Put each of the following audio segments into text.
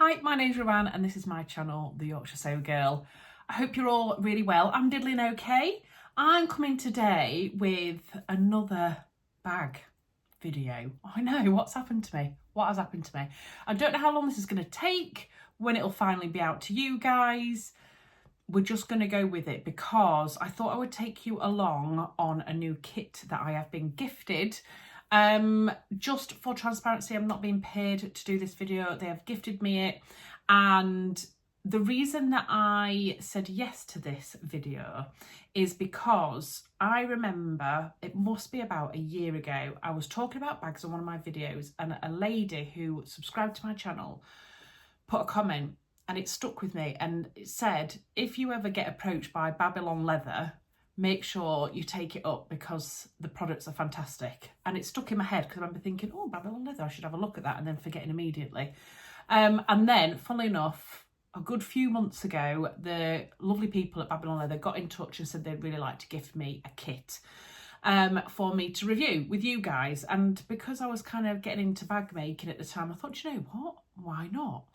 Hi, my name's Ruan and this is my channel, The Yorkshire Sew Girl. I hope you're all really well. I'm diddling okay. I'm coming today with another bag video. I know, what's happened to me? What has happened to me? I don't know how long this is going to take, when it'll finally be out to you guys. We're just going to go with it because I thought I would take you along on a new kit that I have been gifted. Just for transparency, I'm not being paid to do this video. They have gifted me it, and the reason that I said yes to this video is because I remember, it must be about a year ago, I was talking about bags on one of my videos and a lady who subscribed to my channel put a comment and it stuck with me, and it said, if you ever get approached by Babylon Leather, make sure you take it up because the products are fantastic. And it stuck in my head because I remember thinking, oh, Babylon Leather, I should have a look at that, and then forgetting immediately. And then, funnily enough, a good few months ago, the lovely people at Babylon Leather got in touch and said they'd really like to gift me a kit for me to review with you guys. And because I was kind of getting into bag making at the time, I thought, you know what, why not?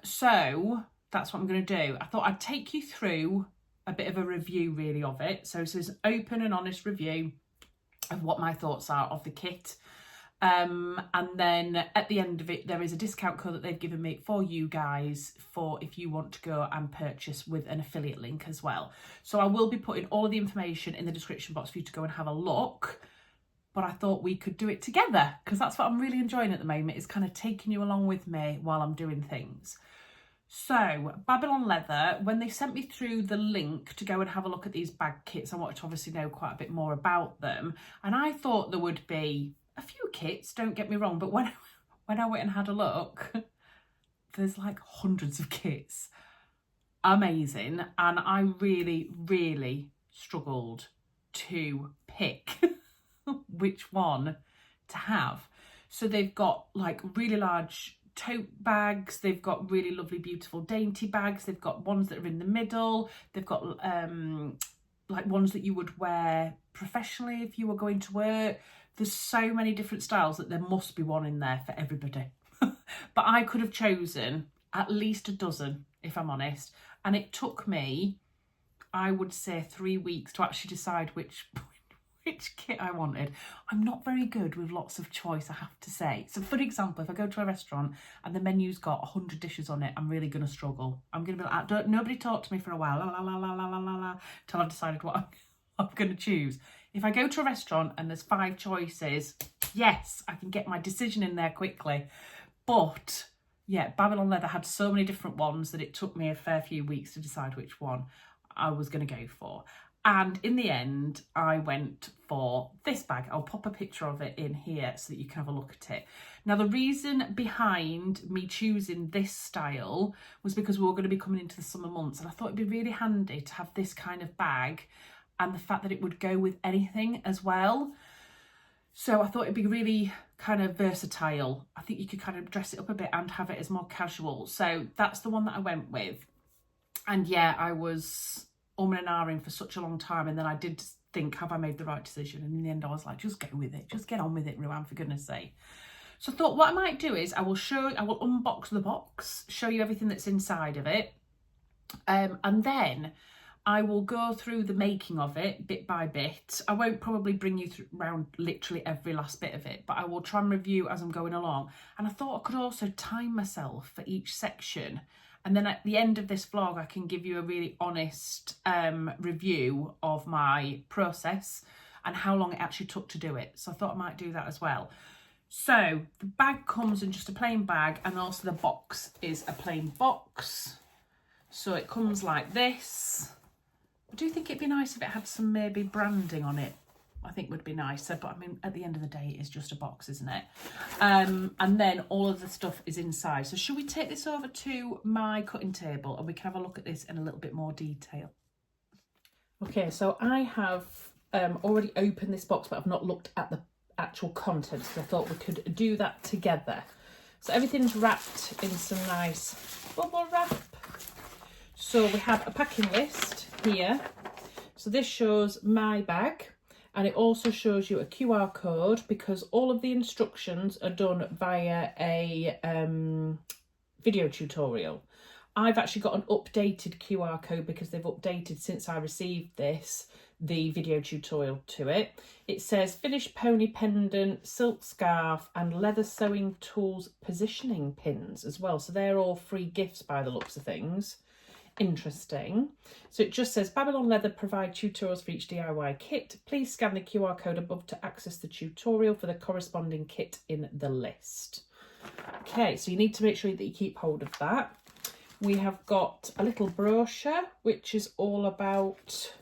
So that's what I'm going to do. I thought I'd take you through a bit of a review really of it. So this is an open and honest review of what my thoughts are of the kit. And then at the end of it, there is a discount code that they've given me for you guys for if you want to go and purchase with an affiliate link as well. So I will be putting all of the information in the description box for you to go and have a look. But I thought we could do it together because that's what I'm really enjoying at the moment, is kind of taking you along with me while I'm doing things. So Babylon Leather, when they sent me through the link to go and have a look at these bag kits, I wanted to obviously know quite a bit more about them. And I thought there would be a few kits, don't get me wrong, but when I went and had a look, there's like hundreds of kits. Amazing. And I really, really struggled to pick which one to have. So they've got like really large tote bags, they've got really lovely beautiful dainty bags, they've got ones that are in the middle, they've got like ones that you would wear professionally if you were going to work. There's so many different styles that there must be one in there for everybody. But I could have chosen at least a dozen, if I'm honest, and it took me, I would say, 3 weeks to actually decide which kit I wanted. I'm not very good with lots of choice, I have to say. So for example, if I go to a restaurant and the menu's got 100 dishes on it, I'm really going to struggle. I'm going to be like, nobody talk to me for a while, la la la la la la la, till I've decided what I'm going to choose. If I go to a restaurant and there's 5 choices, yes, I can get my decision in there quickly. But yeah, Babylon Leather had so many different ones that it took me a fair few weeks to decide which one I was going to go for. And in the end, I went for this bag. I'll pop a picture of it in here so that you can have a look at it. Now, the reason behind me choosing this style was because we were going to be coming into the summer months, and I thought it'd be really handy to have this kind of bag and the fact that it would go with anything as well. So I thought it'd be really kind of versatile. I think you could kind of dress it up a bit and have it as more casual. So that's the one that I went with. And yeah, I was and ahhing for such a long time, and then I did think, have I made the right decision? And in the end I was like, just go with it, just get on with it, Ruan, for goodness sake. So I thought what I might do is I will unbox the box, show you everything that's inside of it, and then I will go through the making of it bit by bit. I won't probably bring you around literally every last bit of it, but I will try and review as I'm going along. And I thought I could also time myself for each section, and then at the end of this vlog, I can give you a really honest review of my process and how long it actually took to do it. So I thought I might do that as well. So the bag comes in just a plain bag, and also the box is a plain box. So it comes like this. I do think it'd be nice if it had some maybe branding on it. I think would be nicer, but I mean, at the end of the day, it's just a box, isn't it? And then all of the stuff is inside. So should we take this over to my cutting table and we can have a look at this in a little bit more detail? Okay, so I have already opened this box, but I've not looked at the actual contents, so I thought we could do that together. So everything's wrapped in some nice bubble wrap. So we have a packing list here. So this shows my bag. And it also shows you a QR code because all of the instructions are done via a video tutorial. I've actually got an updated QR code because they've updated since I received this, the video tutorial to it. It says finished pony pendant, silk scarf and leather sewing tools positioning pins as well. So they're all free gifts by the looks of things. Interesting. So it just says Babylon Leather provide tutorials for each DIY kit. Please scan the QR code above to access the tutorial for the corresponding kit in the list. Okay, so you need to make sure that you keep hold of that. We have got a little brochure which is all about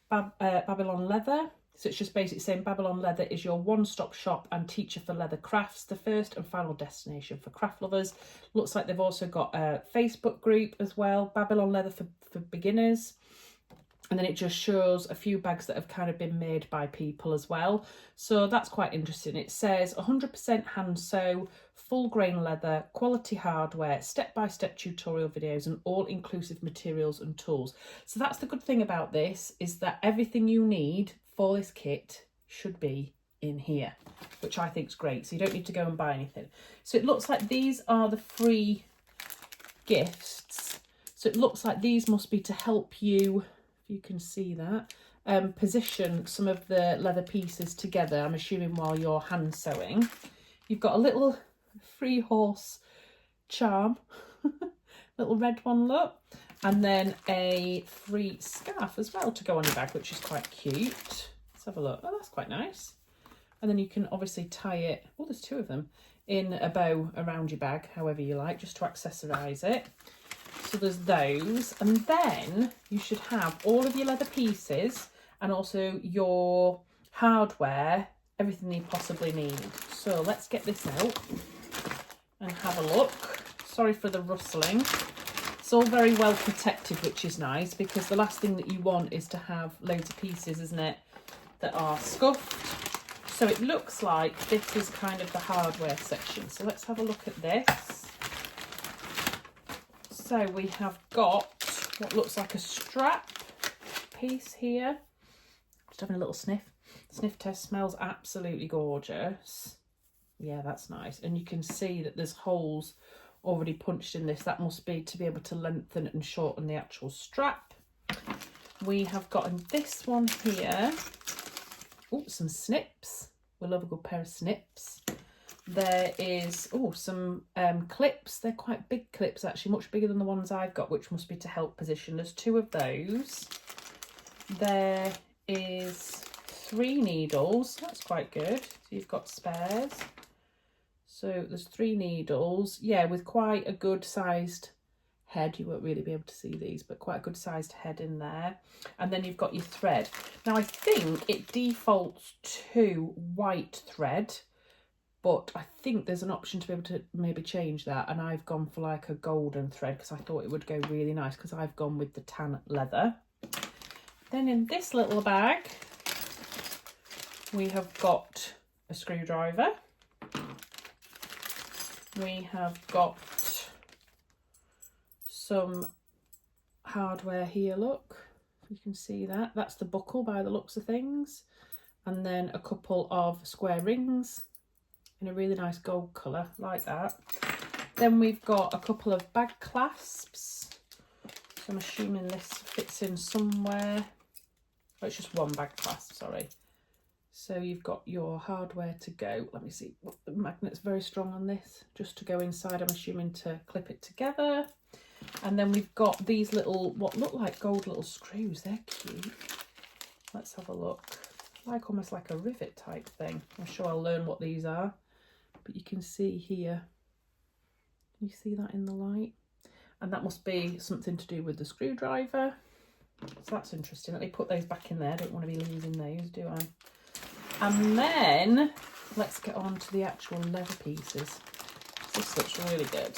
Babylon Leather. So it's just basically saying Babylon Leather is your one-stop shop and teacher for leather crafts, the first and final destination for craft lovers. Looks like they've also got a Facebook group as well, Babylon Leather for beginners. And then it just shows a few bags that have kind of been made by people as well. So that's quite interesting. It says 100% hand sew, full grain leather, quality hardware, step-by-step tutorial videos and all-inclusive materials and tools. So that's the good thing about this, is that everything you need for this kit should be in here, which I think is great. So you don't need to go and buy anything. So it looks like these are the free gifts. So it looks like these must be to help you, if you can see that, position some of the leather pieces together, I'm assuming while you're hand sewing. You've got a little free horse charm, little red one, look, and then a free scarf as well to go on your bag, which is quite cute. Let's have a look. Oh, that's quite nice. And then you can obviously tie it, oh, there's two of them, in a bow around your bag, however you like, just to accessorise it. So there's those, and then you should have all of your leather pieces and also your hardware, everything you possibly need. So let's get this out and have a look. Sorry for the rustling. It's all very well protected, which is nice, because the last thing that you want is to have loads of pieces, isn't it, that are scuffed. So it looks like this is kind of the hardware section. So let's have a look at this. So we have got what looks like a strap piece here. Just having a little sniff. Sniff test, smells absolutely gorgeous. Yeah, that's nice. And you can see that there's holes already punched in this. That must be to be able to lengthen and shorten the actual strap. We have gotten this one here. Oh, some snips. We love a good pair of snips. There is, oh, some clips. They're quite big clips, actually, much bigger than the ones I've got, which must be to help position. There's two of those. There is 3 needles. That's quite good. So you've got spares. So there's 3 needles. Yeah, with quite a good sized head. You won't really be able to see these, but quite a good sized head in there. And then you've got your thread. Now, I think it defaults to white thread, but I think there's an option to be able to maybe change that. And I've gone for like a golden thread because I thought it would go really nice, because I've gone with the tan leather. Then in this little bag, we have got a screwdriver. We have got some hardware here, look, you can see that. That's the buckle by the looks of things. And then a couple of square rings in a really nice gold colour, like that. Then we've got a couple of bag clasps. So I'm assuming this fits in somewhere. Oh, it's just one bag clasp, sorry. So you've got your hardware to go. Let me see, the magnet's very strong on this, just to go inside, I'm assuming, to clip it together. And then we've got these little, what look like gold little screws. They're cute. Let's have a look. Like almost like a rivet type thing. I'm sure I'll learn what these are. But you can see here. Can you see that in the light? And that must be something to do with the screwdriver. So that's interesting. Let me put those back in there. I don't want to be losing those, do I? And then let's get on to the actual leather pieces. This looks really good.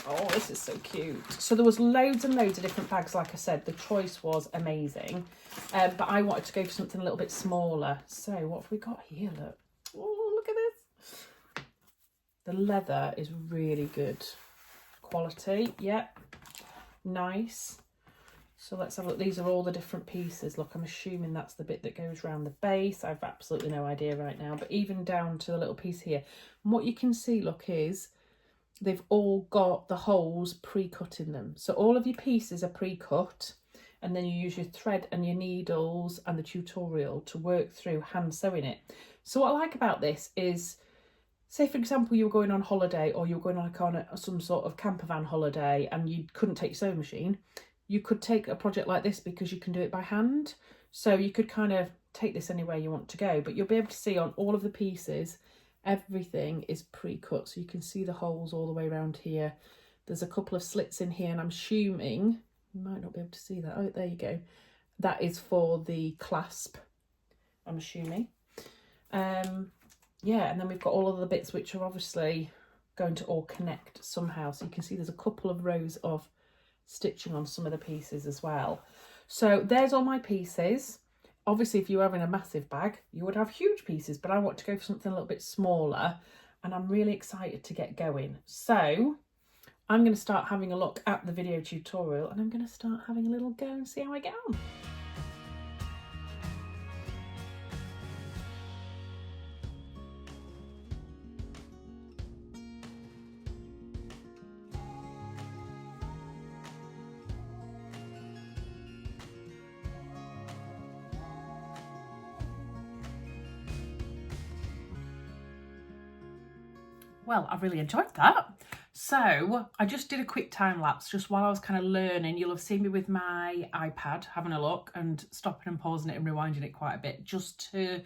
Oh, this is so cute. So there was loads and loads of different bags, like I said. The choice was amazing. But I wanted to go for something a little bit smaller. So what have we got here? Look. Oh, look at this. The leather is really good quality. Yep. Nice. So let's have a look. These are all the different pieces. Look, I'm assuming that's the bit that goes around the base. I've absolutely no idea right now. But even down to the little piece here. And what you can see, look, is they've all got the holes pre-cut in them. So all of your pieces are pre-cut, and then you use your thread and your needles and the tutorial to work through hand sewing it. So what I like about this is, say for example you were going on holiday, or you were going on some sort of camper van holiday and you couldn't take your sewing machine, you could take a project like this because you can do it by hand. So you could kind of take this anywhere you want to go, but you'll be able to see on all of the pieces, everything is pre-cut. So you can see the holes all the way around here. There's a couple of slits in here, and I'm assuming, you might not be able to see that. Oh, there you go. That is for the clasp, I'm assuming. Yeah, and then we've got all of the bits which are obviously going to all connect somehow. So you can see there's a couple of rows of stitching on some of the pieces as well. So there's all my pieces. Obviously, if you were having a massive bag, you would have huge pieces, but I want to go for something a little bit smaller, and I'm really excited to get going. So I'm going to start having a look at the video tutorial, and I'm going to start having a little go and see how I get on. Well, I really enjoyed that. So I just did a quick time lapse just while I was kind of learning. You'll have seen me with my iPad having a look and stopping and pausing it and rewinding it quite a bit just to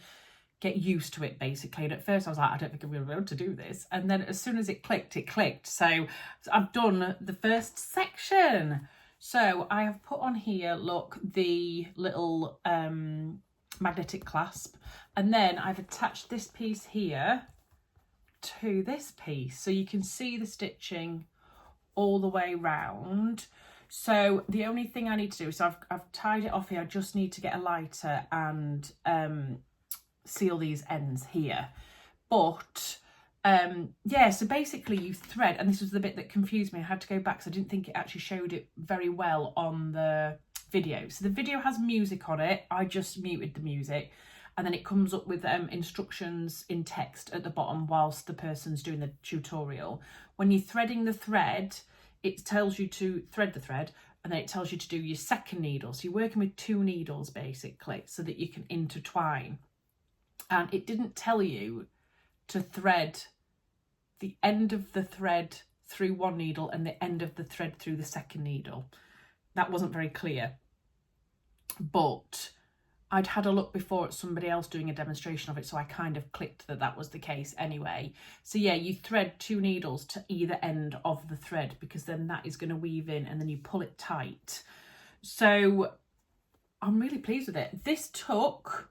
get used to it, basically. And at first I was like, I don't think I'm going to be able to do this. And then as soon as it clicked, it clicked. So I've done the first section. So I have put on here, look, the little magnetic clasp. And then I've attached this piece here to this piece, so you can see the stitching all the way round. So the only thing I need to do is I've tied it off here. I just need to get a lighter and seal these ends here. But yeah, so basically you thread, and this was the bit that confused me. I had to go back because I didn't think it actually showed it very well on the video. So the video has music on it. I just muted the music. And then it comes up with instructions in text at the bottom whilst the person's doing the tutorial. When you're threading the thread, it tells you to thread the thread, and then it tells you to do your second needle. So you're working with 2 needles basically, so that you can intertwine. And it didn't tell you to thread the end of the thread through one needle and the end of the thread through the second needle. That wasn't very clear. But I'd had a look before at somebody else doing a demonstration of it, so I kind of clicked that that was the case anyway. So yeah, you thread 2 needles to either end of the thread, because then that is going to weave in, and then you pull it tight. So I'm really pleased with it. This took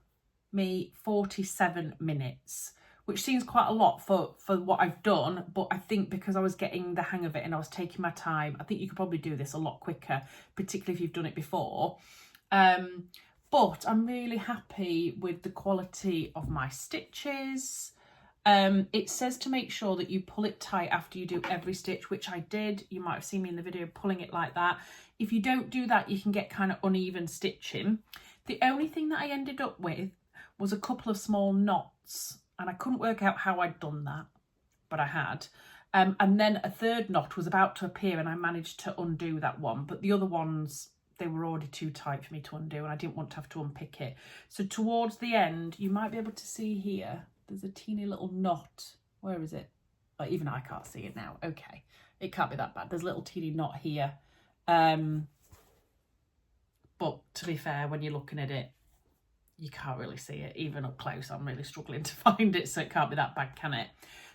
me 47 minutes, which seems quite a lot for what I've done, but I think because I was getting the hang of it and I was taking my time, I think you could probably do this a lot quicker, particularly if you've done it before. But I'm really happy with the quality of my stitches. It says to make sure that you pull it tight after you do every stitch, which I did. You might have seen me in the video pulling it like that. If you don't do that, you can get kind of uneven stitching. The only thing that I ended up with was a couple of small knots, and I couldn't work out how I'd done that, but I had. And then a third knot was about to appear, and I managed to undo that one, but the other ones, they were already too tight for me to undo, and I didn't want to have to unpick it. So towards the end, you might be able to see here, there's a teeny little knot. Where is it? Oh, even I can't see it now. Okay, it can't be that bad. There's a little teeny knot here. But to be fair, when you're looking at it, you can't really see it. Even up close, I'm really struggling to find it, so it can't be that bad, can it?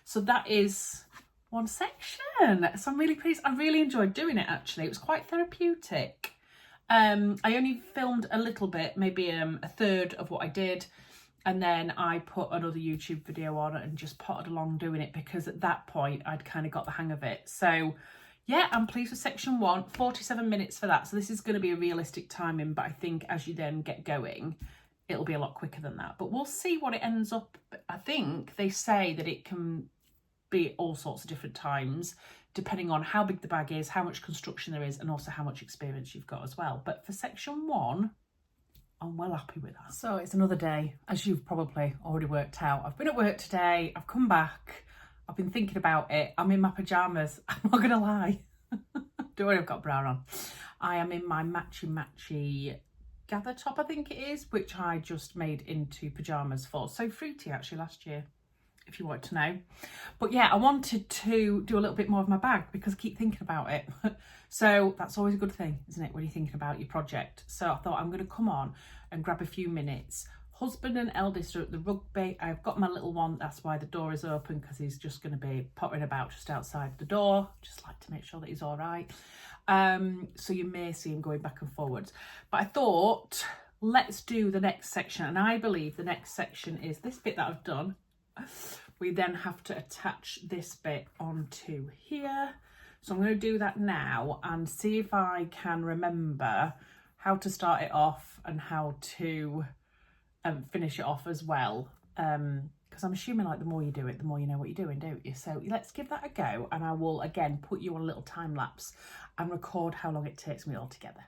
So that is one section. So I'm really pleased. I really enjoyed doing it, actually. It was quite therapeutic. I only filmed a little bit, maybe a third of what I did, and then I put another YouTube video on and just potted along doing it, because at that point I'd kind of got the hang of it. So yeah, I'm pleased with section 1, 47 minutes for that. So this is going to be a realistic timing, but I think as you then get going, it'll be a lot quicker than that. But we'll see what it ends up. I think they say that it can be all sorts of different times, depending on how big the bag is, how much construction there is, and also how much experience you've got as well. But for section 1, I'm well happy with that. So it's another day, as you've probably already worked out. I've been at work today, I've come back, I've been thinking about it. I'm in my pyjamas. I'm not going to lie. Don't worry, I've got a bra on. I am in my matchy gather top, I think it is, which I just made into pyjamas for. So fruity, actually, last year, if you want to know. But yeah, I wanted to do a little bit more of my bag because I keep thinking about it. So that's always a good thing, isn't it, when you're thinking about your project? So I thought I'm going to come on and grab a few minutes. Husband and eldest are at the rugby. I've got my little one, that's why the door is open, because he's just going to be pottering about just outside the door. Just like to make sure that he's all right. So you may see him going back and forwards. But I thought, let's do the next section. And I believe the next section is this bit that I've done. We then have to attach this bit onto here. So I'm going to do that now and see if I can remember how to start it off and how to finish it off as well. Because I'm assuming like the more you do it, the more you know what you're doing, don't you? So let's give that a go, and I will again put you on a little time lapse and record how long it takes me all together.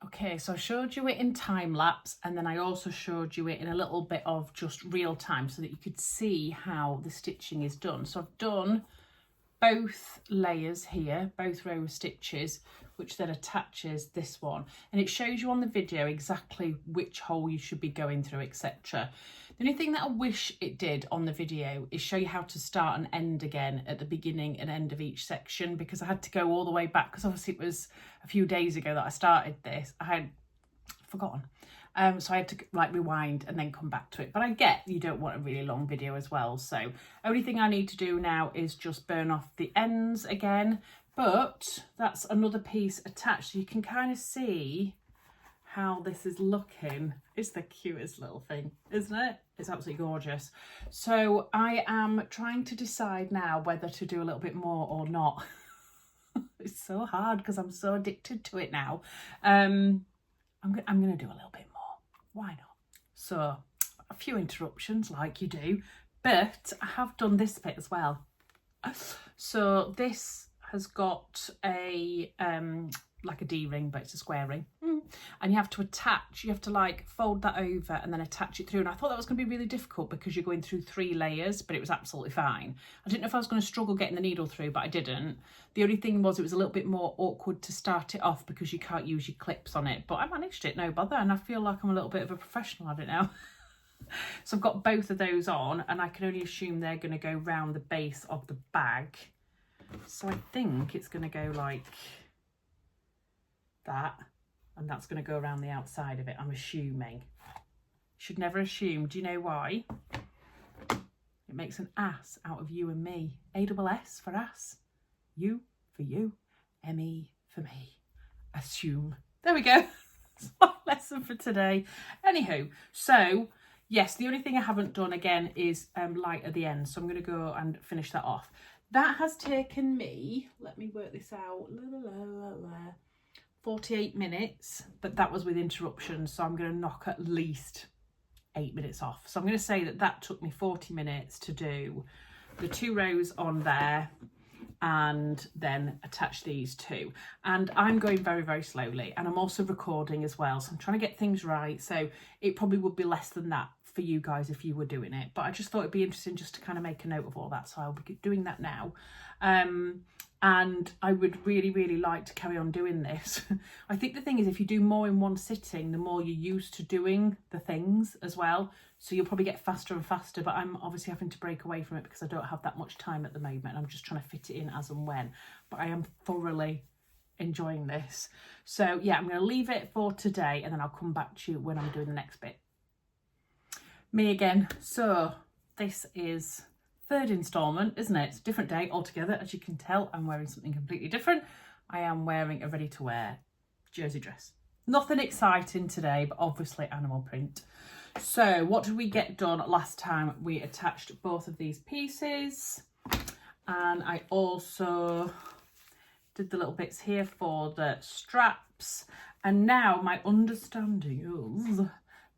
Okay, so I showed you it in time lapse, and then I also showed you it in a little bit of just real time so that you could see how the stitching is done. So I've done both layers here, both row of stitches, which then attaches this one, and it shows you on the video exactly which hole you should be going through, etc. The only thing that I wish it did on the video is show you how to start and end again at the beginning and end of each section, because I had to go all the way back, because obviously it was a few days ago that I started this. I had forgotten. So I had to like rewind and then come back to it. But I get you don't want a really long video as well. So only thing I need to do now is just burn off the ends again. But that's another piece attached. So you can kind of see how this is looking. It's the cutest little thing, isn't it? It's absolutely gorgeous. So I am trying to decide now whether to do a little bit more or not. It's so hard because I'm so addicted to it now. I'm going to do a little bit more. Why not? So a few interruptions like you do, but I have done this bit as well. So this has got a like a D-ring, but it's a square ring, and you have to attach, you have to like fold that over and then attach it through, and I thought that was going to be really difficult because you're going through 3 layers, but it was absolutely fine. I didn't know if I was going to struggle getting the needle through, but I didn't. The only thing was it was a little bit more awkward to start it off because you can't use your clips on it, but I managed it, no bother, and I feel like I'm a little bit of a professional at it now. So I've got both of those on, and I can only assume they're going to go round the base of the bag. So I think it's going to go like that, and that's going to go around the outside of it, I'm assuming. Should never assume. Do you know why? It makes an ass out of you and me. A-double-S for ass. U for you. M-E for me. Assume. There we go. That's my lesson for today. Anywho, so yes, the only thing I haven't done again is light at the end, so I'm going to go and finish that off. That has taken me, let me work this out, 48 minutes, but that was with interruptions, so I'm going to knock at least 8 minutes off. So I'm going to say that that took me 40 minutes to do the 2 rows on there and then attach these 2. And I'm going very, very slowly, and I'm also recording as well, so I'm trying to get things right, so it probably would be less than that for you guys if you were doing it, but I just thought it'd be interesting just to kind of make a note of all that, so I'll be doing that now. And I would really, really like to carry on doing this. I think the thing is, if you do more in one sitting, the more you're used to doing the things as well. So you'll probably get faster and faster, but I'm obviously having to break away from it because I don't have that much time at the moment. I'm just trying to fit it in as and when, but I am thoroughly enjoying this. So yeah, I'm going to leave it for today and then I'll come back to you when I'm doing the next bit. Me again. So this is third instalment, isn't it? It's a different day altogether. As you can tell, I'm wearing something completely different. I am wearing a ready to wear jersey dress. Nothing exciting today, but obviously animal print. So what did we get done last time? We attached both of these pieces, and I also did the little bits here for the straps. And now my understanding is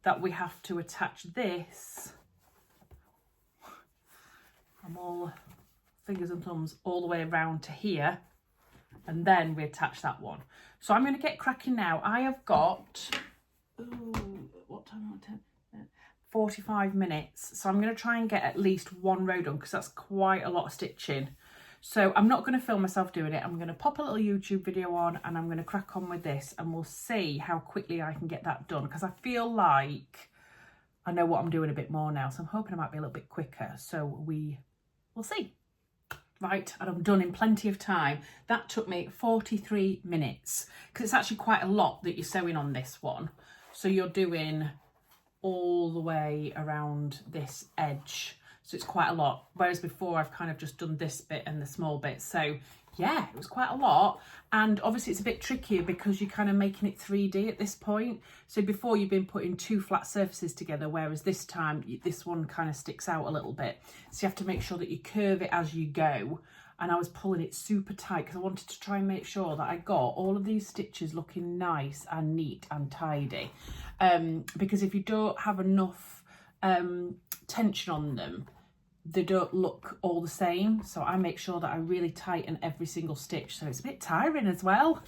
that we have to attach this, I'm all fingers and thumbs, all the way around to here, and then we attach that one. So I'm going to get cracking now. I have got, what time? 45 minutes. So I'm going to try and get at least one row done because that's quite a lot of stitching. So I'm not going to film myself doing it. I'm going to pop a little YouTube video on and I'm going to crack on with this, and we'll see how quickly I can get that done, because I feel like I know what I'm doing a bit more now. So I'm hoping I might be a little bit quicker. So we'll see. Right, and I'm done in plenty of time. That took me 43 minutes because it's actually quite a lot that you're sewing on this one. So you're doing all the way around this edge, so it's quite a lot, whereas before I've kind of just done this bit and the small bit. So yeah, it was quite a lot, and obviously it's a bit trickier because you're kind of making it 3D at this point. So before you've been putting two flat surfaces together, whereas this time this one kind of sticks out a little bit, so you have to make sure that you curve it as you go. And I was pulling it super tight because I wanted to try and make sure that I got all of these stitches looking nice and neat and tidy. Because if you don't have enough tension on them, they don't look all the same. So I make sure that I really tighten every single stitch. So it's a bit tiring as well.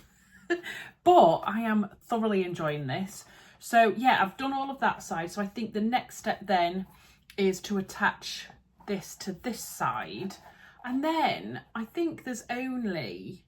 But I am thoroughly enjoying this. So yeah, I've done all of that side. So I think the next step then is to attach this to this side. And then I think there's only,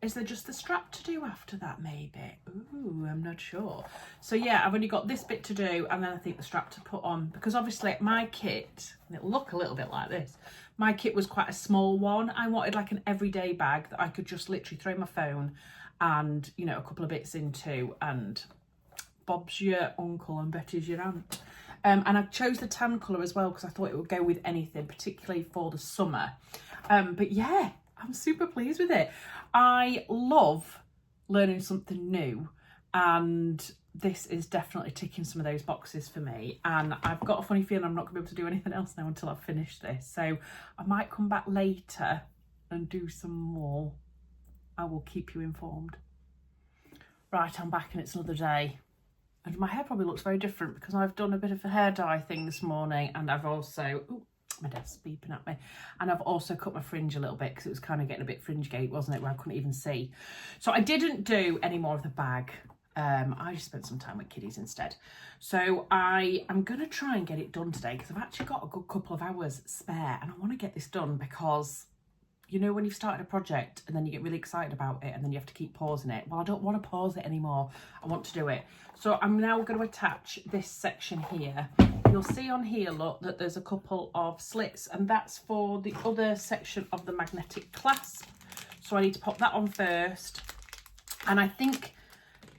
is there just the strap to do after that maybe? Ooh, I'm not sure. So yeah, I've only got this bit to do, and then I think the strap to put on, because obviously my kit, and it'll look a little bit like this, my kit was quite a small one. I wanted like an everyday bag that I could just literally throw my phone and, you know, a couple of bits into, and Bob's your uncle and Betty's your aunt. And I chose the tan colour as well because I thought it would go with anything, particularly for the summer. But yeah, I'm super pleased with it. I love learning something new, and this is definitely ticking some of those boxes for me. And I've got a funny feeling I'm not going to be able to do anything else now until I've finished this. So I might come back later and do some more. I will keep you informed. Right, I'm back and it's another day. And my hair probably looks very different because I've done a bit of a hair dye thing this morning, and I've also, ooh, my dad's beeping at me, and I've also cut my fringe a little bit because it was kind of getting a bit fringe gate, wasn't it, where I couldn't even see. So I didn't do any more of the bag. I just spent some time with kiddies instead. So I am going to try and get it done today because I've actually got a good couple of hours spare, and I want to get this done because, you know, when you've started a project and then you get really excited about it and then you have to keep pausing it. Well, I don't want to pause it anymore. I want to do it. So I'm now going to attach this section here. You'll see on here, look, that there's a couple of slits, and that's for the other section of the magnetic clasp. So I need to pop that on first. And I think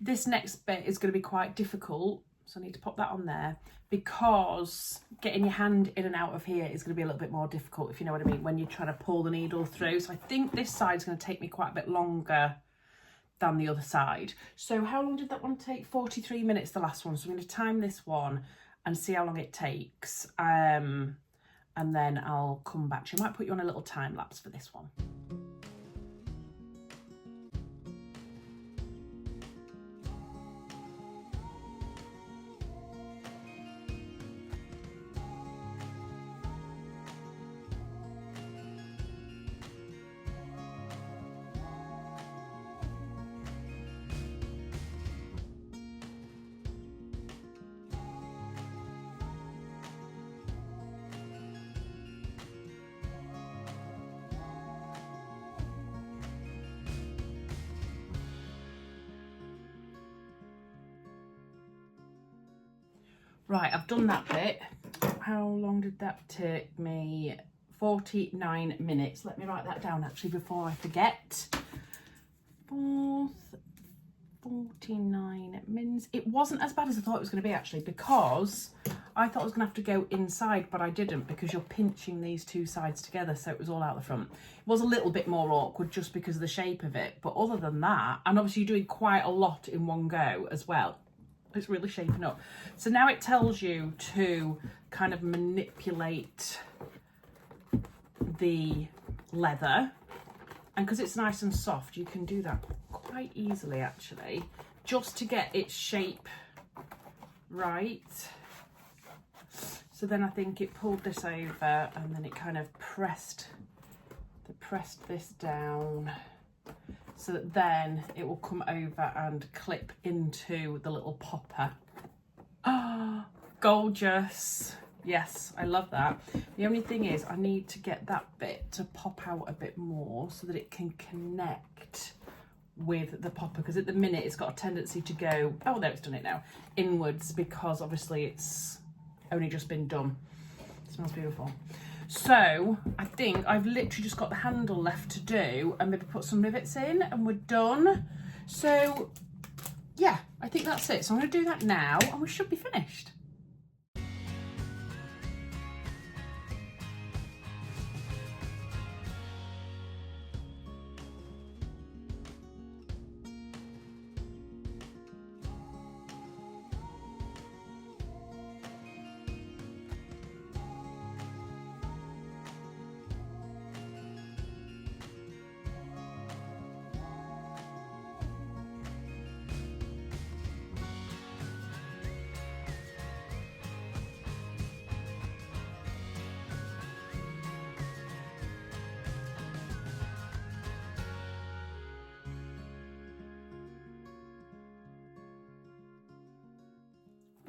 this next bit is going to be quite difficult. So I need to pop that on there, because getting your hand in and out of here is going to be a little bit more difficult, if you know what I mean, when you're trying to pull the needle through. So I think this side's going to take me quite a bit longer than the other side. So how long did that one take? 43 minutes, the last one. So I'm going to time this one and see how long it takes. And then I'll come back to you. I might put you on a little time lapse for this one. Right, I've done that bit. How long did that take me? 49 minutes. Let me write that down actually before I forget. 49 mins. It wasn't as bad as I thought it was going to be actually, because I thought I was going to have to go inside, but I didn't, because you're pinching these two sides together, so it was all out the front. It was a little bit more awkward just because of the shape of it, but other than that, and obviously you're doing quite a lot in one go as well, it's really shaping up. So now it tells you to kind of manipulate the leather, and because it's nice and soft, you can do that quite easily actually, just to get its shape right. So then I think it pulled this over, and then it kind of pressed this down, so that then it will come over and clip into the little popper. Ah, gorgeous. Yes, I love that. The only thing is I need to get that bit to pop out a bit more so that it can connect with the popper, because at the minute it's got a tendency to go, oh there, it's done it now, inwards, because obviously it's only just been done. It smells beautiful. So I think I've literally just got the handle left to do, and maybe put some rivets in, and we're done. So yeah, I think that's it. So I'm going to do that now, and we should be finished.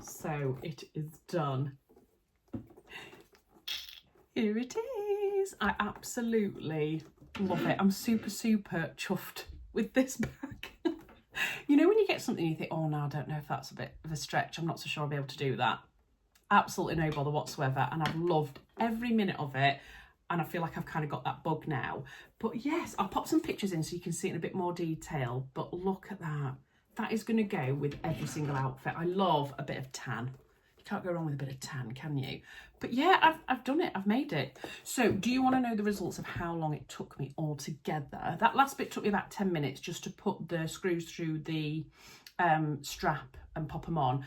So it is done. Here it is. I absolutely love it. I'm super chuffed with this bag. You know when you get something you think, oh no, I don't know if that's a bit of a stretch, I'm not so sure I'll be able to do that. Absolutely no bother whatsoever, and I've loved every minute of it, and I feel like I've kind of got that bug now. But yes, I'll pop some pictures in so you can see it in a bit more detail, but look at that. That is going to go with every single outfit. I love a bit of tan. You can't go wrong with a bit of tan, can you? But yeah, I've done it. I've made it. So do you want to know the results of how long it took me altogether? That last bit took me about 10 minutes just to put the screws through the strap and pop them on.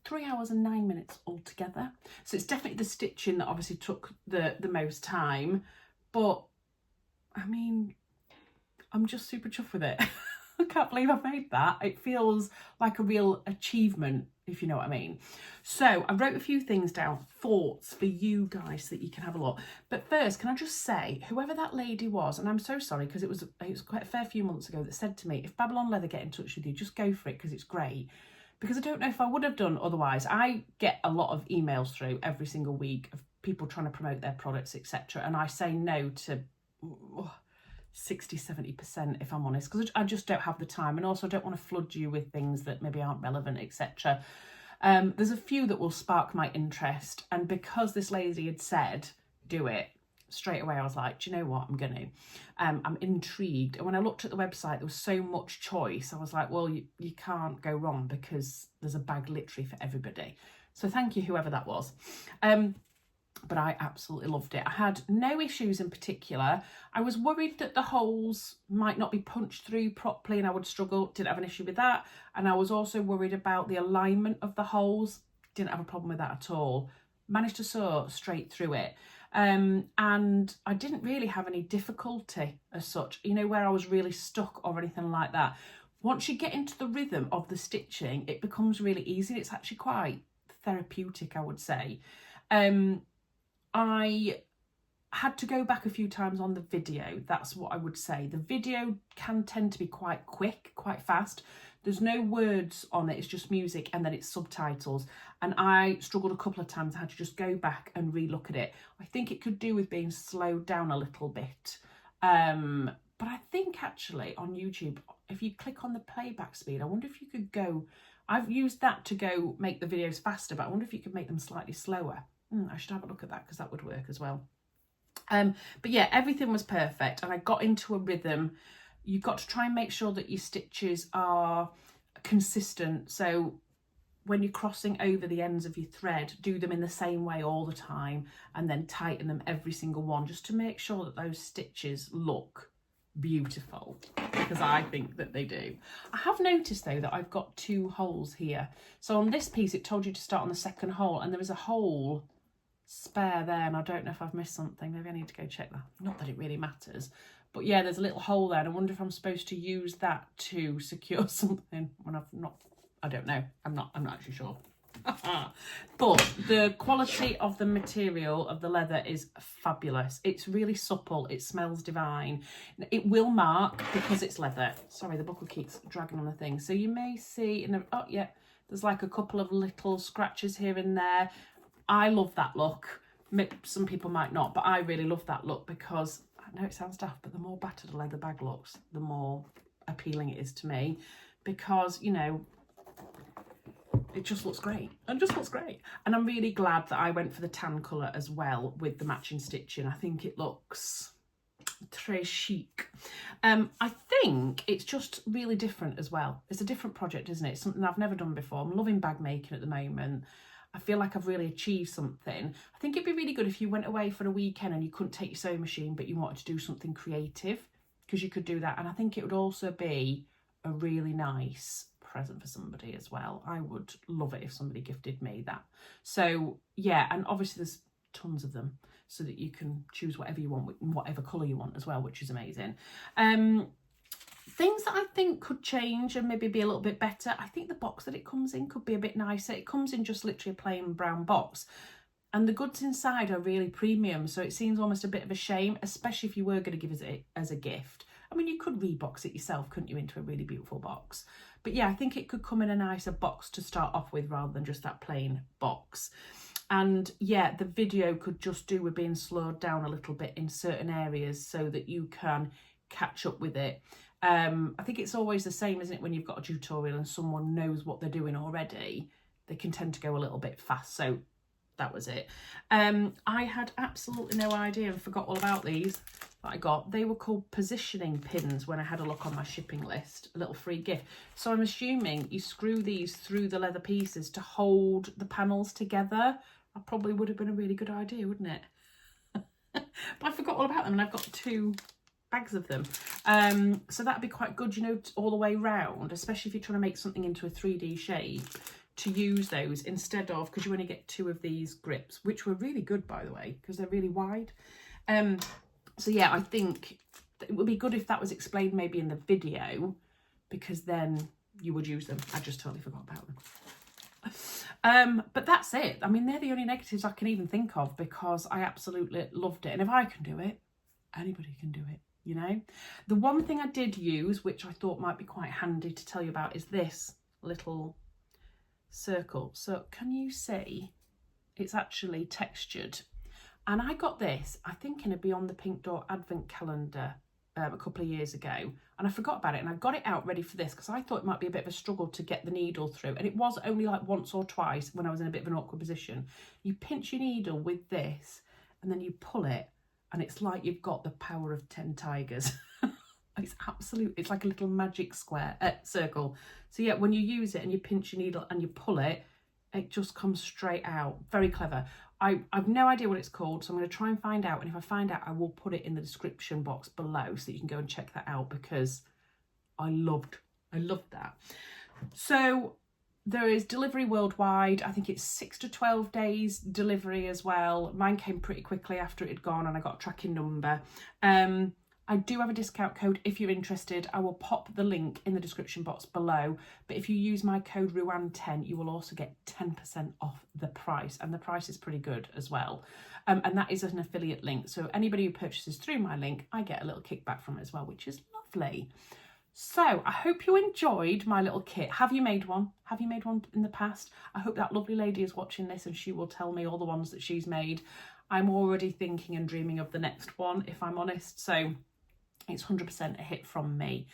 3 hours and 9 minutes altogether. So it's definitely the stitching that obviously took the most time. But I mean, I'm just super chuffed with it. I can't believe I've made that. It feels like a real achievement, if you know what I mean. So I wrote a few things down, thoughts for you guys so that you can have a look. But first, can I just say, whoever that lady was, and I'm so sorry because it was quite a fair few months ago, that said to me, if Babylon Leather get in touch with you, just go for it because it's great. Because I don't know if I would have done otherwise. I get a lot of emails through every single week of people trying to promote their products, etc. And I say no to 60-70% if I'm honest, because I just don't have the time, and also I don't want to flood you with things that maybe aren't relevant, etc. There's a few that will spark my interest, and because this lady had said do it straight away, I was like, do you know what, I'm gonna. I'm intrigued, and when I looked at the website there was so much choice. I was like, well, you can't go wrong because there's a bag literally for everybody. So thank you whoever that was. But I absolutely loved it. I had no issues in particular. I was worried that the holes might not be punched through properly and I would struggle. Didn't have an issue with that. And I was also worried about the alignment of the holes. Didn't have a problem with that at all. Managed to sew straight through it. And I didn't really have any difficulty as such, you know, where I was really stuck or anything like that. Once you get into the rhythm of the stitching, it becomes really easy. It's actually quite therapeutic, I would say. I had to go back a few times on the video. That's what I would say. The video can tend to be quite quick, quite fast. There's no words on it. It's just music and then it's subtitles. And I struggled a couple of times. I had to just go back and re-look at it. I think it could do with being slowed down a little bit. But I think actually on YouTube, if you click on the playback speed, I wonder if you could go I've used that to go make the videos faster, but I wonder if you could make them slightly slower. I should have a look at that because that would work as well. But yeah, everything was perfect and I got into a rhythm. You've got to try and make sure that your stitches are consistent. So when you're crossing over the ends of your thread, do them in the same way all the time and then tighten them every single one just to make sure that those stitches look beautiful, because I think that they do. I have noticed though that I've got 2 holes here. So on this piece it told you to start on the 2nd hole and there is a hole spare there, and I don't know if I've missed something. Maybe I need to go check that. Not that it really matters, but yeah, there's a little hole there and I wonder if I'm supposed to use that to secure something when I've not. I don't know. I'm not actually sure. But the quality of the material of the leather is fabulous. It's really supple. It smells divine. It will mark because it's leather. Sorry, the buckle keeps dragging on the thing. So you may see in the, oh yeah, there's like a couple of little scratches here and there. I love that look. Some people might not, but I really love that look because I know it sounds daft, but the more battered a leather bag looks, the more appealing it is to me, because, you know, it just looks great. It just looks great. And I'm really glad that I went for the tan colour as well with the matching stitching. I think it looks très chic. I think it's just really different as well. It's a different project, isn't it? It's something I've never done before. I'm loving bag making at the moment. I feel like I've really achieved something. I think it'd be really good if you went away for a weekend and you couldn't take your sewing machine, but you wanted to do something creative, because you could do that. And I think it would also be a really nice present for somebody as well. I would love it if somebody gifted me that. So yeah, and obviously there's tons of them so that you can choose whatever you want, whatever colour you want as well, which is amazing. Things that I think could change and maybe be a little bit better. I think the box that it comes in could be a bit nicer. It comes in just literally a plain brown box. And the goods inside are really premium. So it seems almost a bit of a shame, especially if you were going to give it as a gift. I mean, you could rebox it yourself, couldn't you, into a really beautiful box? But yeah, I think it could come in a nicer box to start off with rather than just that plain box. And yeah, the video could just do with being slowed down a little bit in certain areas so that you can catch up with it. I think it's always the same, isn't it, when you've got a tutorial and someone knows what they're doing already, they can tend to go a little bit fast. So that was it. I had absolutely no idea and forgot all about these that I got. They were called positioning pins when I had a look on my shipping list, a little free gift. So I'm assuming you screw these through the leather pieces to hold the panels together. That probably would have been a really good idea, wouldn't it? But I forgot all about them and I've got 2 bags of them. So that'd be quite good, you know, all the way round, especially if you're trying to make something into a 3D shape, to use those instead of, because you only get 2 of these grips, which were really good, by the way, because they're really wide. So yeah, I think it would be good if that was explained maybe in the video, because then you would use them. I just totally forgot about them. But that's it. I mean, they're the only negatives I can even think of, because I absolutely loved it. And if I can do it, anybody can do it, you know. The one thing I did use, which I thought might be quite handy to tell you about, is this little circle. So can you see it's actually textured? And I got this, I think, in a Beyond the Pink Door advent calendar a couple of years ago, and I forgot about it, and I got it out ready for this because I thought it might be a bit of a struggle to get the needle through, and it was only like once or twice when I was in a bit of an awkward position. You pinch your needle with this and then you pull it, and it's like you've got the power of 10 tigers. It's absolute, it's like a little magic square, circle. So yeah, when you use it and you pinch your needle and you pull it, it just comes straight out. Very clever. I've no idea what it's called, so I'm going to try and find out. And if I find out, I will put it in the description box below so that you can go and check that out, because I loved that. So there is delivery worldwide. I think it's 6 to 12 days delivery as well. Mine came pretty quickly after it had gone, and I got a tracking number. I do have a discount code if you're interested. I will pop the link in the description box below. But if you use my code RUAN10, you will also get 10% off the price. And the price is pretty good as well. And that is an affiliate link. So anybody who purchases through my link, I get a little kickback from it as well, which is lovely. So I hope you enjoyed my little kit. Have you made one? Have you made one in the past? I hope that lovely lady is watching this and she will tell me all the ones that she's made. I'm already thinking and dreaming of the next one, if I'm honest. So it's 100% a hit from me.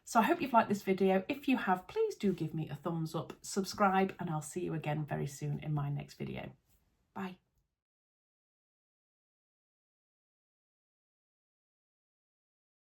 So I hope you've liked this video. If you have, please do give me a thumbs up, subscribe, and I'll see you again very soon in my next video. Bye.